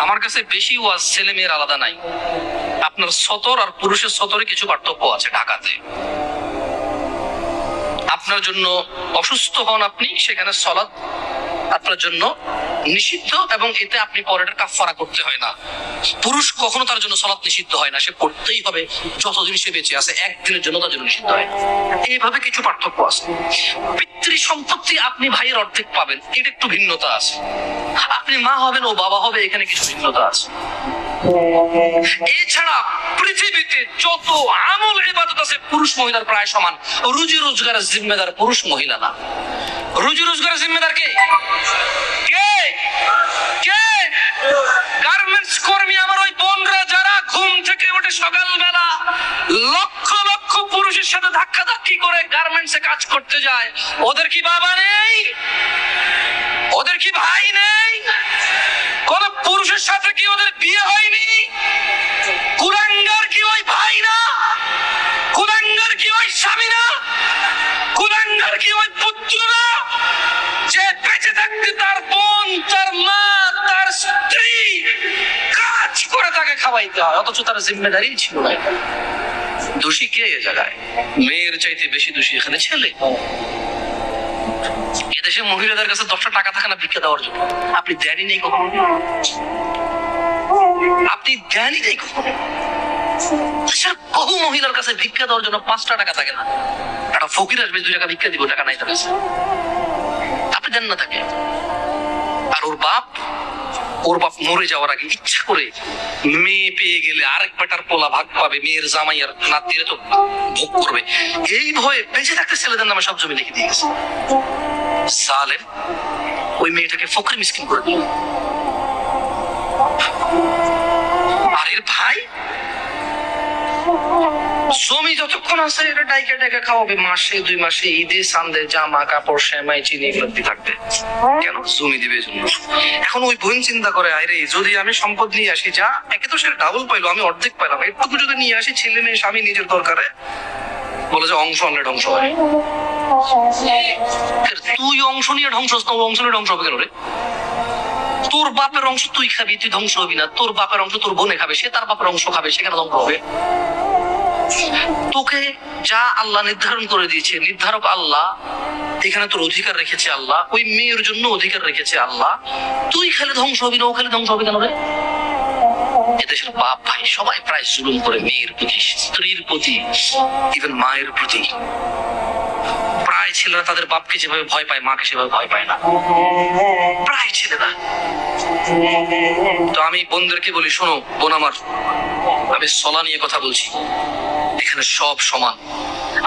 আমার কাছে বেশি ওয়াজ ছেলে মেয়ের আলাদা নাই। আপনার সতর আর পুরুষের সতরে কিছু পার্থক্য আছে। ঢাকাতে আপনার জন্য অসুস্থ হন আপনি, সেখানে সলাৎ আপনার জন্য নিষিদ্ধ এবং এতে আপনি পরের কাফারা করতে হয় না। পুরুষ কখনো তার জন্য সলাৎ নিষিদ্ধ হয় না, সে পড়তেই হবে যতদিন সে বেঁচে আছে, একদিনের জন্য তার জন্য নিষিদ্ধ হয়। এইভাবে কিছু পার্থক্য আছে। পিতৃ সম্পত্তি আপনি ভাইয়ের অর্ধেক পাবেন, এটা একটু ভিন্নতা আছে। আপনি মা হবেন ও বাবা হবে, এখানে কিছু ভিন্নতা আছে। এছাড়া পৃথিবীতে যত আমল ইবাদত আছে পুরুষ মহিলার প্রায় সমান। রুজি রোজগারের জিম্মেদার পুরুষ, মহিলা না। রুজি রোজগারের জিম্মেদার কে? কে? কে? গার্মেন্টস কর্মী আমার ওই বোনরা যারা ঘুম থেকে উঠে সকালবেলা লক্ষ লক্ষ পুরুষের সাথে ধাক্কা ধাক্কি করে গার্মেন্টসে কাজ করতে যায়, ওদের কি বাবা নেই? ওদের কি ভাই নেই? কোন পুরুষের সাথে কি ওদের বিয়ে হয়নি? কুলাঙ্গার কি ওই ভাই না? কুলাঙ্গার কি ওই স্বামী না? কুলাঙ্গার কি ওই পুত্র না? যে বেঁচে থাকতে তার বোন, তার মা, তার স্ত্রী কাজ করে তাকে খাওয়াইতে হয়, অথচ তার জিম্মেদারি ছিল না। দোষী কে এ জায়গায়? মেয়ের চাইতে বেশি দোষী এখানে ছেলে। এদেশে মহিলাদের কাছে 10টা টাকা থাকে না ভিক্ষা দেওয়ার জন্য। আপনি দেনই নেই কখনো, আপনি দেনই নেই কখনো। বহু মহিলার কাছে ভিক্ষা দেওয়ার জন্য 5টা টাকা থাকে না। একটা ফকির আসবে 2 টাকা ভিক্ষা দিব, টাকা নাই তার কাছে, আপনি দেন না তাকে। আর ওর বাপ মরে যাওয়ার আগে ইচ্ছা করে মেয়ে পেয়ে গেলে আরেক বেটার পোলা ভাগ পাবে, মেয়ের জামাই আর নাতিরে তো ভোগ করবে, এই ভয়ে বেঁচে থাকতে ছেলেদের নামে সব জমি লিখে দিয়ে গেছে। জালেম ওই মেয়েটাকে ফকির মিসকিন করে দিল। আর এর ভাই জমি যতক্ষণ আছে এটা ডাইকে ডাইকে খাওয়াবে, মাসে 2 মাসে ঈদে সান্দে জামা কাপড় সেমাই চিনি এগুলো থাকবে। কেন? জমি দিবে জন্য। এখন ওই বোন চিন্তা করে, আরে যদি আমি সম্পদ নিয়ে আসি, যা একে তো সে ডাবল পাইলো, আমি অর্ধেক পাইলাম, একটুকু যদি নিয়ে আসি ছেলে মেয়ে স্বামী নিজের দরকারে, বলে যে অংশ আনলে ধ্বংস হয়। তুই অংশ নিয়ে ধ্বংস, অংশ নিয়ে ধ্বংস হবে কেন রে? তোর বাপের অংশ তুই খাবি, তুই ধ্বংস হবি না। তোর বাপের অংশ তোর বোনে খাবে, সে তার বাপের অংশ খাবে, সেখানে ধ্বংস হবে। তোকে যা আল্লাহ নির্ধারণ করে দিয়েছে, নির্ধারক আল্লাহ, এখানে তোর অধিকার রেখেছে আল্লাহ, ওই মেয়ের জন্য অধিকার রেখেছে আল্লাহ। তুই খেলে ধ্বংস হবি না, ও খেলে ধ্বংস হবে কেন রে? এদেশের বাপ ভাই সবাই প্রায় জুলুম করে মেয়ের প্রতি, স্ত্রীর প্রতি, ইভেন মায়ের প্রতি। প্রায় ছেলেরা তাদের বাপকে যেভাবে ভয় পায়, মাকে সেভাবে ভয় পায় না, প্রায় ছেলেরা। তো আমি বোনদেরকে বলি, শোনো বোন আমার, আমি সলা নিয়ে কথা বলছি, এখানে সব সমান।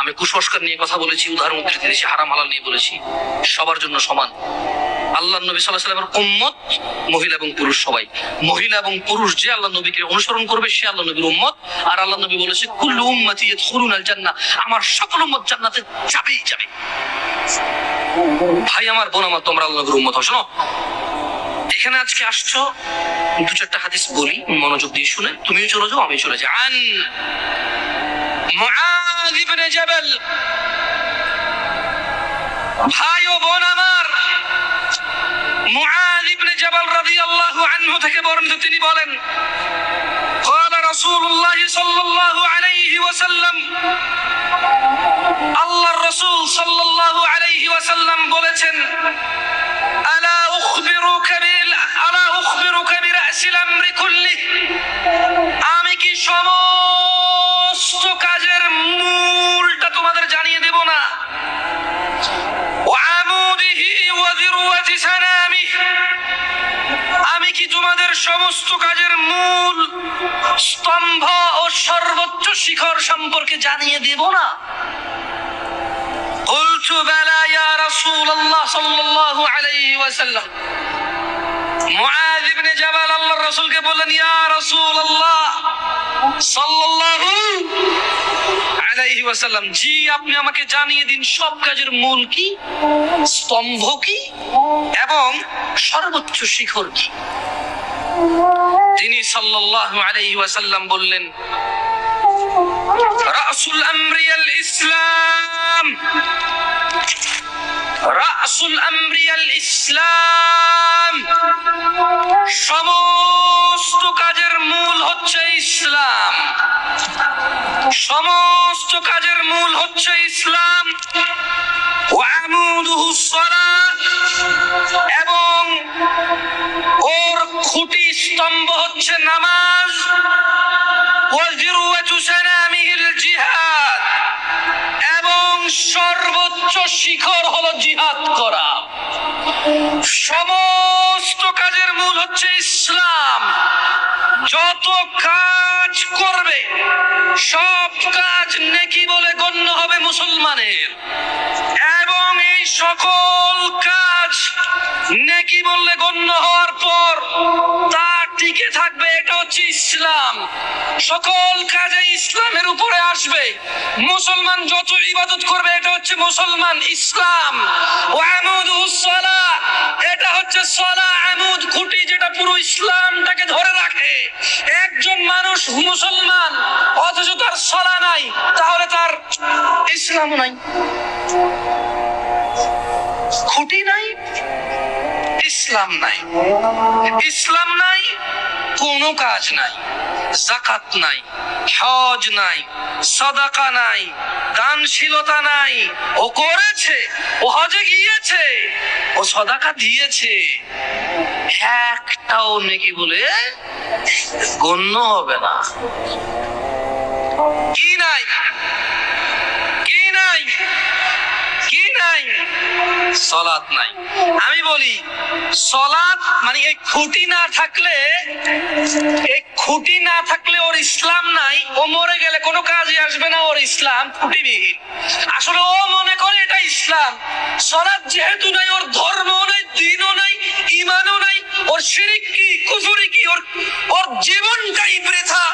আমি কুসংস্কার নিয়ে কথা বলেছি, উদাহরণ উদ্ধৃতি দিয়েছি, হারাম হালাল নিয়ে বলেছি, সবার জন্য সমান। আল্লাহ নবী সাল্লাল্লাহু আলাইহি ওয়াসাল্লামের উম্মত মহিলা এবং পুরুষ সবাই। মহিলা এবং পুরুষ যে আল্লাহ নবীকে অনুসরণ করবে সে আল্লাহ নবীর উম্মত। আর আল্লাহ নবী বলেছে, কুল্লু উম্মতি ইয়াদখুলুনাল জান্নাহ, আমার সকল উম্মত জান্নাতে যাবেই যাবে। ভাই আমার, বোন আমার, তোমরা আল্লাহ নবীর উম্মত হও। শোনো, এখানে আজকে আসছো, 2-4টা হাদিস বলি, মনোযোগ দিয়ে শুনে, তুমিও চলে যাও, আমিও চলে যাই। আন মুআয ইবনে জাবাল, ভাই ও বোন আমার, মুআয ইবনে জাবাল রাদিয়াল্লাহু আনহু থেকে বর্ণিত, তিনি বলেন, قال رسول الله صلى الله عليه وسلم, আল্লাহর রাসূল সাল্লাল্লাহু আলাইহি ওয়াসাল্লাম বলেছেন, আলা উখবিরুকা বিরাসিল আমরি কুল্লি, আমি কি সমস্ত কাজের মূলটা তোমাদের জানিয়ে দেব না? ওয়া আমুদিহি ওয়া যিরওয়াতি সানামিহি, আমি কি তোমাদের সমস্ত কাজের মূল, স্তম্ভ ও সর্বোচ্চ শিখর সম্পর্কে জানিয়ে দেব না? قلت بلى يا رسول الله صلى الله عليه وسلم, মুআয ইবনে জাবাল আল্লাহর রাসূলকে বললেন, ইয়া রাসূলুল্লাহ সাল্লাল্লাহু আলাইহি ওয়াসাল্লাম, জি আপনি আমাকে জানিয়ে দিন সব কাজের মূল কি, স্তম্ভ কি এবং সর্বোচ্চ শিখর কি। তিনি সাল্লাল্লাহু আলাইহি ওয়াসাল্লাম বললেন, রাসুল আমরি আল ইসলাম, রাসুল আমরি আল ইসলাম, সমস্ত সমস্ত কাজের মূল হচ্ছে ইসলাম। ওয়ামুদুহুস সালাহ, এবং ওর খুঁটি স্তম্ভ হচ্ছে নামাজ। ওয়াজিরুয়াতু সানামিহিল জিহাদ, এবং সর্বোচ্চ শিখর হলো জিহাদ করা। সমস্ত কাজের মূল হচ্ছে ইসলাম। যত কাজ করবে সব কাজ নেকি বলে গণ্য হবে মুসলমানের, এবং এই সকল কাজ নেকি বললে গণ্য হওয়ার পর তা টিকে থাকবে। এটা হচ্ছে ইসলাম। সকল কাজে ইসলামের উপরে আসবে। মুসলমান যত ইবাদত করবে এটা হচ্ছে মুসলমান, ইসলাম। ওয়ামুদুস সালাহ, এটা হচ্ছে সালাহ, আমুদ, খুঁটি, যেটা পুরো ইসলামটাকে ধরে রাখে। একজন মানুষ মুসলমান অথচ তার সালাহ নাই, তাহলে তার ইসলাম নাই। খুঁটি নাই, ইসলাম নাই। ইসলাম নাই, কোনো কাজ নাই। যাকাত নাই, হজ নাই, সাদাকা নাই, দানশীলতা নাই। ও করেছে, ও হজে গিয়েছে, ও সাদাকা দিয়েছে, একটাও নেকি বলে গণ্য হবে না। কি নাই? কি নাই? কি নাই? সালাত নাই। আমি বলি সালাত মানে এই খুঁটি না থাকলে, এই খুঁটি না থাকলে ওর ইসলাম নাই। ও মরে গেলে কোনো কাজই আসবে না, ওর ইসলাম খুঁটিবিহীন। আসলে ও মনে করে এটা ইসলাম। সালাত যেহেতু নাই, ওর ধর্মও নাই, দ্বীনও নাই, ঈমানও নাই, ওর শিরক কি, কুফরি কি, ওর জীবনটাই বৃথা।